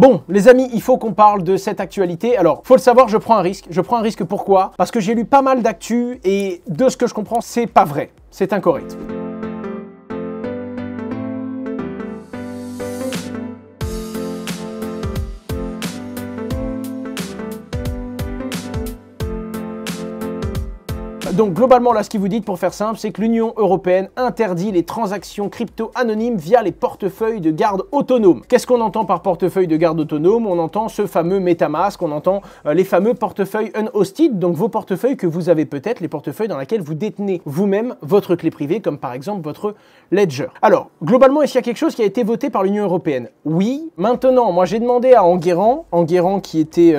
Bon, les amis, il faut qu'on parle de cette actualité. Alors, faut le savoir, je prends un risque. Je prends un risque pourquoi? Parce que j'ai lu pas mal d'actu et de ce que je comprends, c'est pas vrai. C'est incorrect. Donc globalement là ce qu'il vous dit pour faire simple, c'est que l'Union européenne interdit les transactions crypto anonymes via les portefeuilles de garde autonomes. Qu'est-ce qu'on entend par portefeuille de garde autonome? On entend ce fameux MetaMask, on entend les fameux portefeuilles unhosted, donc vos portefeuilles que vous avez peut-être, les portefeuilles dans lesquels vous détenez vous-même votre clé privée, comme par exemple votre Ledger. Alors globalement, est-ce qu'il y a quelque chose qui a été voté par l'Union européenne? Oui. Maintenant, moi j'ai demandé à Enguerrand qui était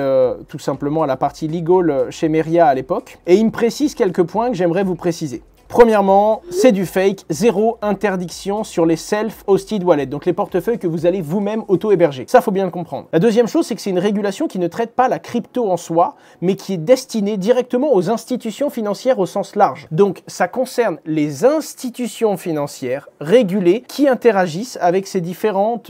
tout simplement à la partie legal chez Meria à l'époque, et il me précise quelques points que j'aimerais vous préciser. Premièrement, c'est du fake, zéro interdiction sur les self-hosted wallets, donc les portefeuilles que vous allez vous-même auto-héberger. Ça, faut bien le comprendre. La deuxième chose, c'est que c'est une régulation qui ne traite pas la crypto en soi, mais qui est destinée directement aux institutions financières au sens large. Donc, ça concerne les institutions financières régulées qui interagissent avec ces différents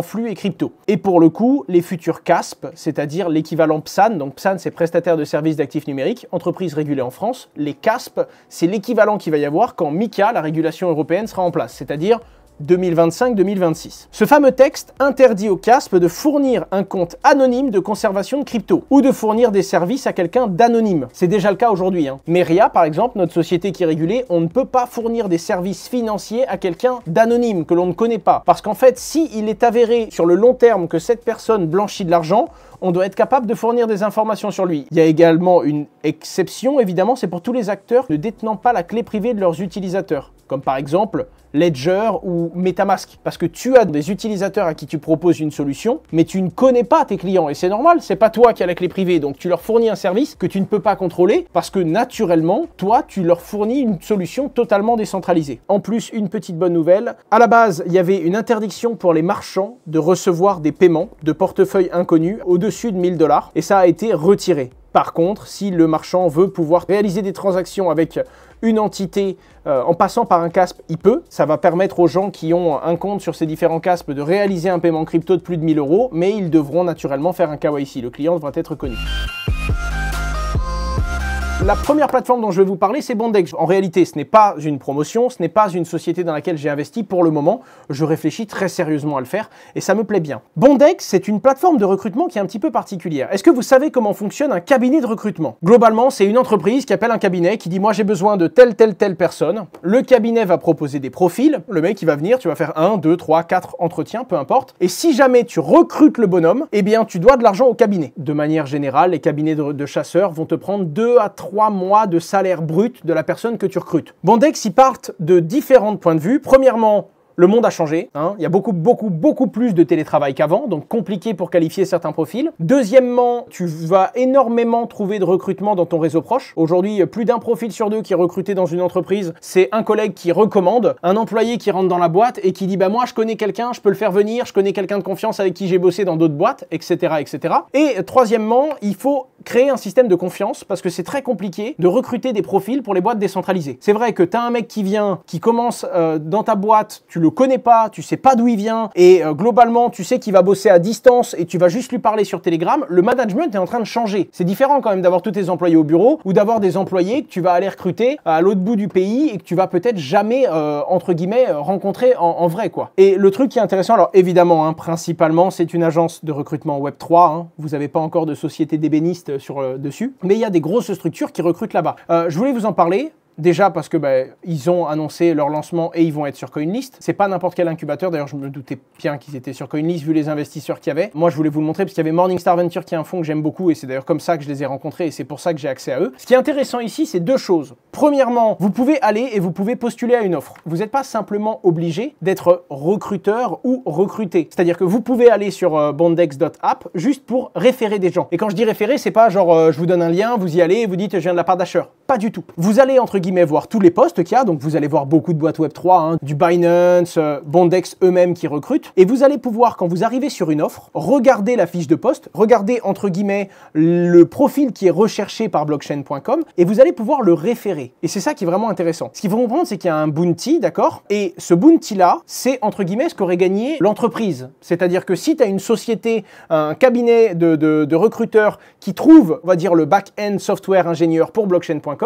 flux et crypto. Et pour le coup, les futurs CASP, c'est-à-dire l'équivalent PSAN, donc PSAN, c'est prestataire de services d'actifs numériques, entreprise régulée en France. Les CASP, c'est l'équivalent qu'il va y avoir quand MiCA, la régulation européenne, sera en place, c'est-à-dire 2025-2026. Ce fameux texte interdit au CASP de fournir un compte anonyme de conservation de crypto ou de fournir des services à quelqu'un d'anonyme. C'est déjà le cas aujourd'hui. Meria, par exemple, notre société qui est régulée, on ne peut pas fournir des services financiers à quelqu'un d'anonyme que l'on ne connaît pas. Parce qu'en fait, si il est avéré sur le long terme que cette personne blanchit de l'argent, on doit être capable de fournir des informations sur lui. Il y a également une exception, évidemment, c'est pour tous les acteurs ne détenant pas la clé privée de leurs utilisateurs, comme par exemple Ledger ou MetaMask, parce que tu as des utilisateurs à qui tu proposes une solution, mais tu ne connais pas tes clients, et c'est normal, c'est pas toi qui as la clé privée, donc tu leur fournis un service que tu ne peux pas contrôler, parce que naturellement, toi, tu leur fournis une solution totalement décentralisée. En plus, une petite bonne nouvelle, à la base, il y avait une interdiction pour les marchands de recevoir des paiements de portefeuilles inconnus au-dessus de 1000 $, et ça a été retiré. Par contre, si le marchand veut pouvoir réaliser des transactions avec une entité en passant par un CASP, il peut. Ça va permettre aux gens qui ont un compte sur ces différents CASP de réaliser un paiement crypto de plus de 1000 €, mais ils devront naturellement faire un KYC. Le client devra être reconnu. La première plateforme dont je vais vous parler, c'est Bondex. En réalité, ce n'est pas une promotion, ce n'est pas une société dans laquelle j'ai investi pour le moment. Je réfléchis très sérieusement à le faire et ça me plaît bien. Bondex, c'est une plateforme de recrutement qui est un petit peu particulière. Est-ce que vous savez comment fonctionne un cabinet de recrutement? Globalement, c'est une entreprise qui appelle un cabinet, qui dit « moi j'ai besoin de telle personne ». Le cabinet va proposer des profils. Le mec, il va venir, tu vas faire 1, 2, 3, 4 entretiens, peu importe. Et si jamais tu recrutes le bonhomme, eh bien tu dois de l'argent au cabinet. De manière générale, les cabinets de chasseurs vont te prendre 2 à 3 mois de salaire brut de la personne que tu recrutes. Bondex, ils partent de différents points de vue. Premièrement, le monde a changé, il y a beaucoup plus de télétravail qu'avant, donc compliqué pour qualifier certains profils. Deuxièmement, tu vas énormément trouver de recrutement dans ton réseau proche. Aujourd'hui, plus d'un profil sur 2 qui est recruté dans une entreprise, c'est un collègue qui recommande, un employé qui rentre dans la boîte et qui dit « bah moi je connais quelqu'un, je peux le faire venir, je connais quelqu'un de confiance avec qui j'ai bossé dans d'autres boîtes, etc. etc. » Et troisièmement, il faut créer un système de confiance parce que c'est très compliqué de recruter des profils pour les boîtes décentralisées. C'est vrai que tu as un mec qui vient, qui commence dans ta boîte, tu le connais pas, tu sais pas d'où il vient et globalement tu sais qu'il va bosser à distance et tu vas juste lui parler sur Telegram, le management est en train de changer. C'est différent quand même d'avoir tous tes employés au bureau ou d'avoir des employés que tu vas aller recruter à l'autre bout du pays et que tu vas peut-être jamais entre guillemets rencontrer en vrai quoi. Et le truc qui est intéressant, alors évidemment principalement c'est une agence de recrutement Web3, vous n'avez pas encore de société d'ébénistes dessus, mais il y a des grosses structures qui recrutent là-bas. Je voulais vous en parler. Déjà parce que ils ont annoncé leur lancement et ils vont être sur CoinList. C'est pas n'importe quel incubateur, d'ailleurs je me doutais bien qu'ils étaient sur CoinList vu les investisseurs qu'il y avait. Moi je voulais vous le montrer parce qu'il y avait Morningstar Venture qui est un fonds que j'aime beaucoup et c'est d'ailleurs comme ça que je les ai rencontrés et c'est pour ça que j'ai accès à eux. Ce qui est intéressant ici, c'est deux choses. Premièrement, vous pouvez aller et vous pouvez postuler à une offre. Vous n'êtes pas simplement obligé d'être recruteur ou recruté. C'est-à-dire que vous pouvez aller sur bondex.app juste pour référer des gens. Et quand je dis référer, c'est pas genre je vous donne un lien, vous y allez et vous dites je viens de la part d'Asher. Pas du tout. Vous allez entre guillemets voir tous les posts qu'il y a, donc vous allez voir beaucoup de boîtes Web3, hein, du Binance, Bondex eux-mêmes qui recrutent, et vous allez pouvoir, quand vous arrivez sur une offre, regarder la fiche de poste, regarder entre guillemets le profil qui est recherché par blockchain.com, et vous allez pouvoir le référer. Et c'est ça qui est vraiment intéressant. Ce qu'il faut comprendre, c'est qu'il y a un bounty, d'accord? Et ce bounty-là, c'est entre guillemets ce qu'aurait gagné l'entreprise. C'est-à-dire que si tu as une société, un cabinet de recruteurs qui trouve, on va dire, le back-end software ingénieur pour blockchain.com,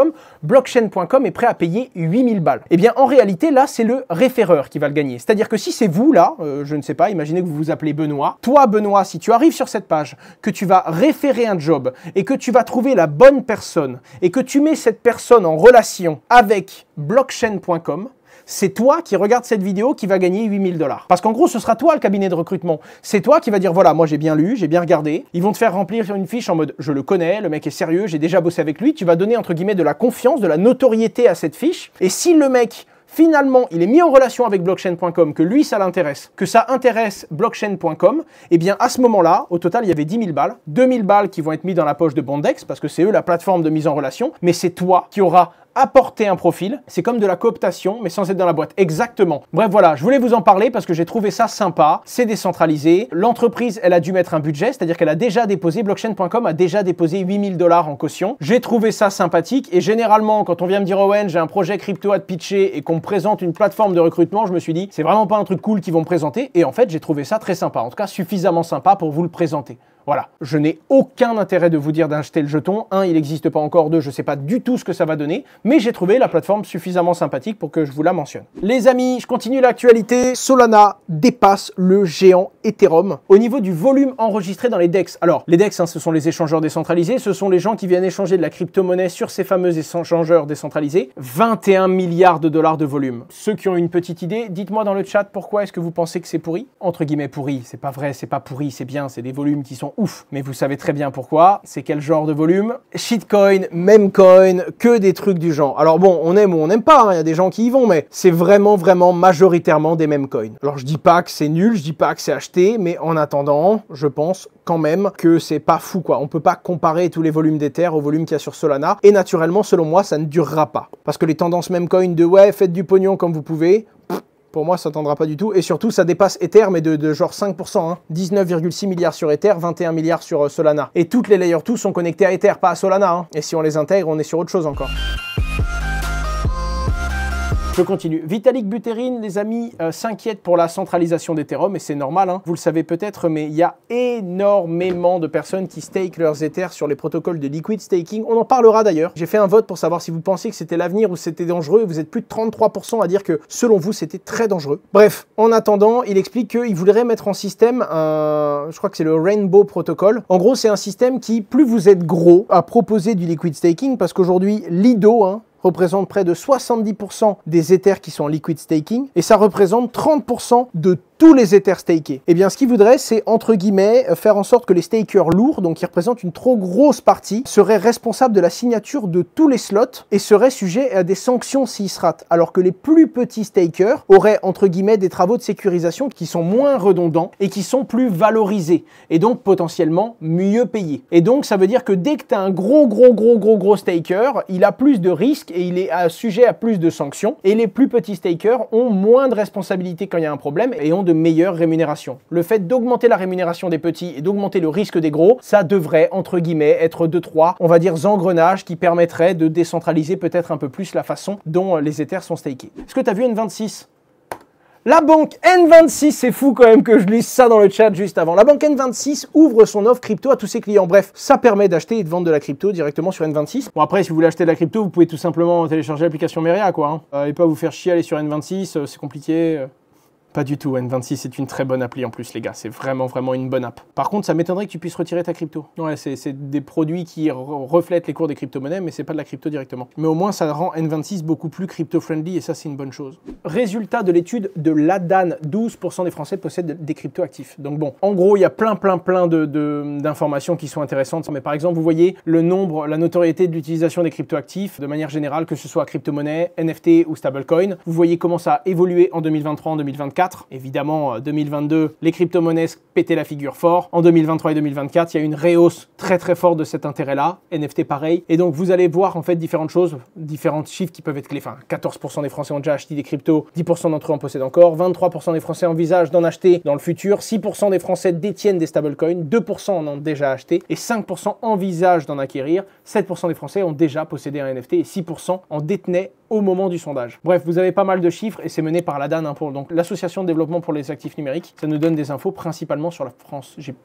blockchain.com est prêt à payer 8000 balles. Eh bien, en réalité, là, c'est le référeur qui va le gagner. C'est-à-dire que si c'est vous, là, je ne sais pas, imaginez que vous vous appelez Benoît. Toi, Benoît, si tu arrives sur cette page, que tu vas référer un job et que tu vas trouver la bonne personne et que tu mets cette personne en relation avec blockchain.com, c'est toi qui regarde cette vidéo qui va gagner 8000 $. Parce qu'en gros, ce sera toi le cabinet de recrutement. C'est toi qui va dire, voilà, moi j'ai bien lu, j'ai bien regardé. Ils vont te faire remplir une fiche en mode, je le connais, le mec est sérieux, j'ai déjà bossé avec lui. Tu vas donner, entre guillemets, de la confiance, de la notoriété à cette fiche. Et si le mec, finalement, il est mis en relation avec blockchain.com, que lui, ça l'intéresse, que ça intéresse blockchain.com, eh bien, à ce moment-là, au total, il y avait 10 000 balles, 2000 balles qui vont être mis dans la poche de Bondex, parce que c'est eux la plateforme de mise en relation, mais c'est toi qui auras apporter un profil, c'est comme de la cooptation, mais sans être dans la boîte. Exactement. Bref, voilà, je voulais vous en parler parce que j'ai trouvé ça sympa, c'est décentralisé. L'entreprise, elle a dû mettre un budget, c'est-à-dire qu'elle a déjà déposé, blockchain.com a déjà déposé 8000 $ en caution. J'ai trouvé ça sympathique et généralement, quand on vient me dire, Owen, j'ai un projet crypto à te pitcher et qu'on me présente une plateforme de recrutement, je me suis dit, c'est vraiment pas un truc cool qu'ils vont me présenter. Et en fait, j'ai trouvé ça très sympa, en tout cas suffisamment sympa pour vous le présenter. Voilà, je n'ai aucun intérêt de vous dire d'acheter le jeton. Un, il n'existe pas encore. Deux, je ne sais pas du tout ce que ça va donner. Mais j'ai trouvé la plateforme suffisamment sympathique pour que je vous la mentionne. Les amis, je continue l'actualité. Solana dépasse le géant Ethereum au niveau du volume enregistré dans les DEX. Alors, les DEX, hein, ce sont les échangeurs décentralisés. Ce sont les gens qui viennent échanger de la crypto-monnaie sur ces fameux échangeurs décentralisés. 21 milliards de dollars de volume. Ceux qui ont une petite idée, dites-moi dans le chat pourquoi est-ce que vous pensez que c'est pourri? Entre guillemets pourri, c'est pas vrai, c'est pas pourri, c'est bien, c'est des volumes qui sont ouf, mais vous savez très bien pourquoi. C'est quel genre de volume? Shitcoin, memecoin, que des trucs du genre. Alors bon, on aime ou on n'aime pas, hein, y a des gens qui y vont, mais c'est vraiment majoritairement des memecoins. Alors je dis pas que c'est nul, je dis pas que c'est acheté, mais en attendant, je pense quand même que c'est pas fou quoi. On peut pas comparer tous les volumes d'Ether au volume qu'il y a sur Solana, et naturellement, selon moi, ça ne durera pas. Parce que les tendances memecoin de ouais, faites du pognon comme vous pouvez, pour moi, ça ne tendra pas du tout. Et surtout, ça dépasse Ether, mais de genre 5%. Hein. 19,6 milliards sur Ether, 21 milliards sur Solana. Et toutes les Layer 2 sont connectées à Ether, pas à Solana. Hein. Et si on les intègre, on est sur autre chose encore. Je continue. Vitalik Buterin, les amis, s'inquiète pour la centralisation d'Ethereum, et c'est normal, hein. Vous le savez peut-être, mais il y a énormément de personnes qui stake leurs Ethers sur les protocoles de liquid staking. On en parlera d'ailleurs. J'ai fait un vote pour savoir si vous pensiez que c'était l'avenir ou c'était dangereux, et vous êtes plus de 33% à dire que, selon vous, c'était très dangereux. Bref, en attendant, il explique qu'il voudrait mettre en système je crois que c'est le Rainbow Protocol. En gros, c'est un système qui, plus vous êtes gros à proposer du liquid staking, parce qu'aujourd'hui, Lido, hein, représente près de 70% des Ethers qui sont en liquid staking, et ça représente 30% de tous les Ethers stakés. Eh bien, ce qu'il voudrait, c'est, entre guillemets, faire en sorte que les stakers lourds, donc qui représentent une trop grosse partie, seraient responsables de la signature de tous les slots et seraient sujets à des sanctions s'ils se ratent, alors que les plus petits stakers auraient, entre guillemets, des travaux de sécurisation qui sont moins redondants et qui sont plus valorisés, et donc potentiellement mieux payés. Et donc, ça veut dire que dès que tu as un gros staker, il a plus de risques et il est sujet à plus de sanctions, et les plus petits stakers ont moins de responsabilités quand il y a un problème et ont de meilleures rémunérations. Le fait d'augmenter la rémunération des petits et d'augmenter le risque des gros, ça devrait, entre guillemets, être 2-3, on va dire, engrenages qui permettraient de décentraliser peut-être un peu plus la façon dont les Ethers sont stakés. Est-ce que tu as vu N26 ? La banque N26, c'est fou quand même que je lise ça dans le chat juste avant. La banque N26 ouvre son offre crypto à tous ses clients. Bref, ça permet d'acheter et de vendre de la crypto directement sur N26. Bon, après, si vous voulez acheter de la crypto, vous pouvez tout simplement télécharger l'application Meria, quoi. Hein. Et pas vous faire chier aller sur N26, c'est compliqué. Pas du tout, N26 c'est une très bonne appli en plus les gars, c'est vraiment une bonne app. Par contre, ça m'étonnerait que tu puisses retirer ta crypto. Ouais, c'est des produits qui reflètent les cours des crypto-monnaies, mais c'est pas de la crypto directement. Mais au moins, ça rend N26 beaucoup plus crypto-friendly et ça, c'est une bonne chose. Résultat de l'étude de l'ADAN, 12% des Français possèdent des crypto-actifs. Donc bon, en gros, il y a plein d'informations qui sont intéressantes. Mais par exemple, vous voyez le nombre, la notoriété de l'utilisation des crypto-actifs de manière générale, que ce soit crypto-monnaie, NFT ou stablecoin. Vous voyez comment ça a évolué en 2023, en 2024. 2024. Évidemment, 2022, les crypto-monnaies pétaient la figure fort. En 2023 et 2024, il y a une réhausse très très forte de cet intérêt-là. NFT pareil. Et donc, vous allez voir en fait différentes choses, différents chiffres qui peuvent être clés. Enfin, 14% des Français ont déjà acheté des cryptos, 10% d'entre eux en possèdent encore, 23% des Français envisagent d'en acheter dans le futur, 6% des Français détiennent des stablecoins, 2% en ont déjà acheté et 5% envisagent d'en acquérir, 7% des Français ont déjà possédé un NFT et 6% en détenaient au moment du sondage. Bref, vous avez pas mal de chiffres et c'est mené par l'ADAN, donc l'Association de développement pour les actifs numériques. Ça nous donne des infos principalement sur la France. J'ai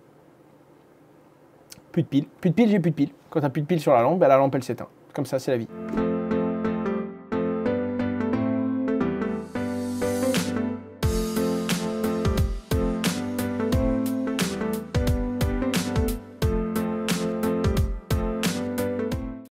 plus de piles. Plus de piles, j'ai plus de piles. Quand t'as plus de piles sur la lampe, ben la lampe elle s'éteint. Comme ça, c'est la vie.